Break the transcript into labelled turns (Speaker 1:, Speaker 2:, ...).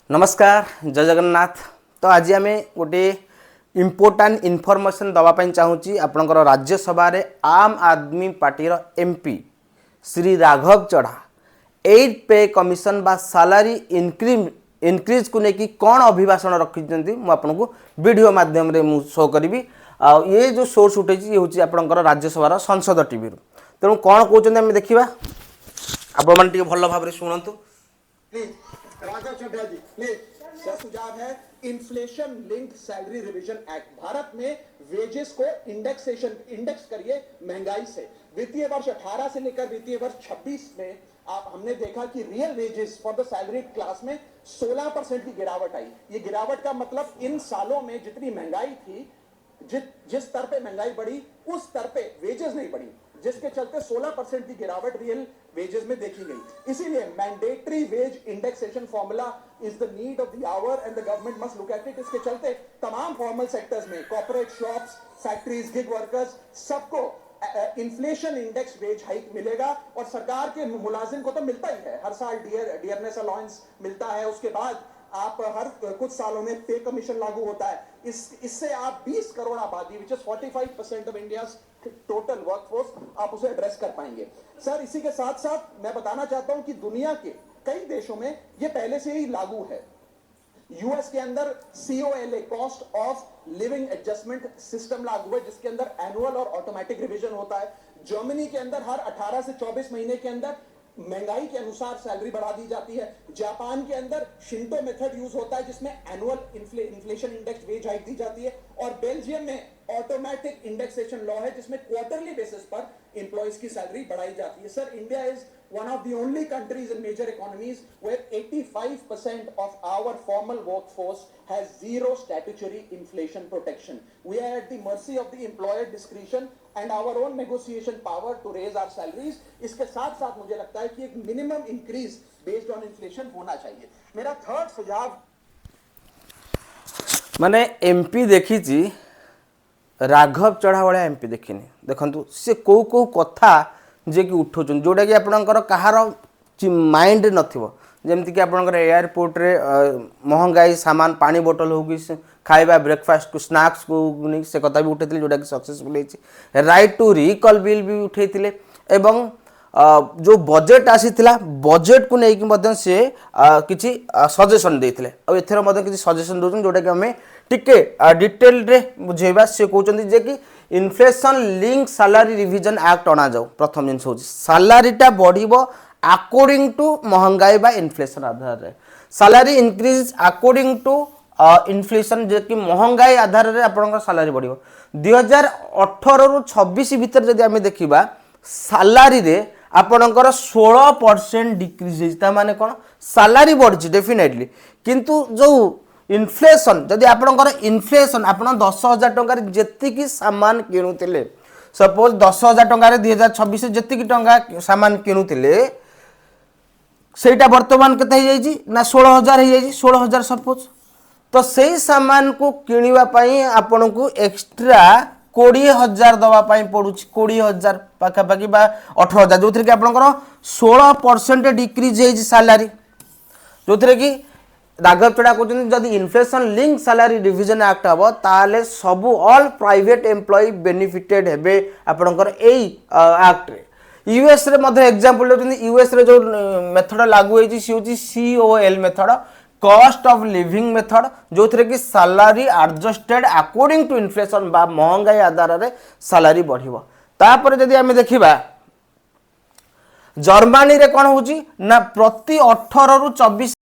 Speaker 1: नमस्कार जय जगन्नाथ। तो आज आम गोटे इम्पोर्टाट इनफर्मेशन दवापाई चाहूँगी आपणकर राज्यसभा रे आम आदमी पार्टी एमपी श्री राघव चढ़ा 8 पे कमिशन बा सैलरी इनक्रीज को लेकिन कौन अभिभाषण रखिंट मुझे वीडियो माध्यम रे मु शो करी। ये जो सोर्स उठे ये हूँ आपणकर राज्यसभा संसद टीवी तेणु कौन कहते आम देखा आपण मैंने भल भाव शुणु।
Speaker 2: राघव चड्ढा जी प्लीज सुझाव है inflation linked salary revision act. Bharat में वेजेस को इंडेक्स करिए महंगाई से। वित्तीय वर्ष 18 से लेकर वित्तीय वर्ष 26 में आप हमने देखा कि real wages for the salary class में 16% की गिरावट आई। ये गिरावट का मतलब इन सालों में जितनी महंगाई थी, जिस स्तर पे महंगाई बढ़ी उस स्तर पे वेजेस नहीं बढ़ी, जिसके चलते 16% की गिरावट रियल वेजेस में देखी गई। इसीलिए mandatory wage indexation formula is the need of the hour and the government must look at it. इसके चलते तमाम फॉर्मल सेक्टर्स में corporate shops, factories, gig workers सबको इन्फ्लेशन इंडेक्स वेज हाइक मिलेगा। और सरकार के मुलाजिम को तो मिलता ही है, हर साल डियरनेस अलाउंस मिलता है। उसके बाद आप हर कुछ सालों में पे कमीशन लागू होता है। इससे आप 20 करोड़ आबादी which is 45% of India total workforce आप उसे एड्रेस कर पाएंगे। सर इसी के साथ साथ मैं बताना चाहता हूं कि दुनिया के कई देशों में ये पहले से ही लागू है। यूएस के अंदर COLA cost of living adjustment system लागू है, जिसके अंदर एनुअल और ऑटोमेटिक रिवीजन होता है। जर्मनी के अंदर हर 18 से 24 महीने के अंदर महंगाई के अनुसार सैलरी बढ़ा दी जाती है। जापान के अंदर शिंटो मेथड यूज होता है, जिसमें annual inflation index wage hike दी जाती है। और बेल्जियम में ऑटोमेटिक इंडेक्सेशन लॉ है, जिसमें क्वार्टरली बेसिस पर एम्प्लॉइज की सैलरी बढ़ाई जाती है। Sir India is one of the only countries in major economies where 85% of our formal workforce has zero statutory inflation protection. We are at the mercy of the employer discretion and our own negotiation power to raise our salaries. इसके साथ साथ मुझे लगता है कि एक minimum increase based on inflation होना चाहिए। मेरा थर्ड सुझाव
Speaker 1: माने एमपी देखी राघव चढ़ा भाया एमपी देखनी देखु सी कौ कौ कथा जे कि उठाउछन जोटा कि आपणकर कहार माइंड नथिबो। जेमती कि आपणकर एयरपोर्ट रे महंगाई सामान पानी बोतल हो कि खाइबा ब्रेकफास्ट को स्नैक्स को से कथा भी उठेथिले जोटा कि सक्सेसफुल हेछि। राइट टू रिकॉल बिल भी उठेथिले एवं जो बजेट आसीथिला बजेट को लेकिन मध्यम से किछि सजेशन देथिले। आ एथरा मध्यम किछि सजेशन दोछन जोटा कि हमें टिके डिटेल रे बुझेबा। से कहउछन्ती जे कि inflation link salary revision act अना जाऊ। प्रथम जिन हो सैलरीटा बढ़िबो अकॉर्डिंग टू महंगाई बा इन्फ्लेशन आधार रे। Salary increase according to inflation जे कि महंगाई आधार रे आपन सैलरी बढ़िबो। 2018 रु 26 भीतर जदि आमे देखिबा सैलरी रे आपनकर 16% डिक्रीज हेता माने कोन सैलरी बढ़ी डेफिनेटली, किंतु जो इन्फ्लेशन जदि आपनकर इन्फ्लेशन आपन 10,000 टंकार जेतिकी सामान किनुतिले, सपोज 10,000 टंकार 2026 जेतिकी टंका सामान किनुतिले सेटा वर्तमान केते हो जाई ना 16,000 हो जाई 16,000 सपोज। तो सही सामान को किनिबा पई आपन को एक्स्ट्रा 20,000 दवा पई पड़ू। 20,000 पाखा पाखी बा 18,000 जो कि आपनकर 16% डिक्रीज हे सैलरी। जो कि राघव चढ़ा कहते जदि inflation link salary revision act हम ताले सबू ऑल प्राइवेट एम्प्लॉय बेनिफिटेड हेबे आपनकर एई एक्ट रे। यूएस रे मध्य एग्जांपल लेते यूएस रे जो मेथड लागू होई सी होची COL method cost of living method, जो थे कि salary adjusted according to inflation बा महंगाई आधार रे सैलरी बढ़िबो। तापर जदि हमें देखिबा जर्मनी रे कोन होची ना प्रति 18 रु 24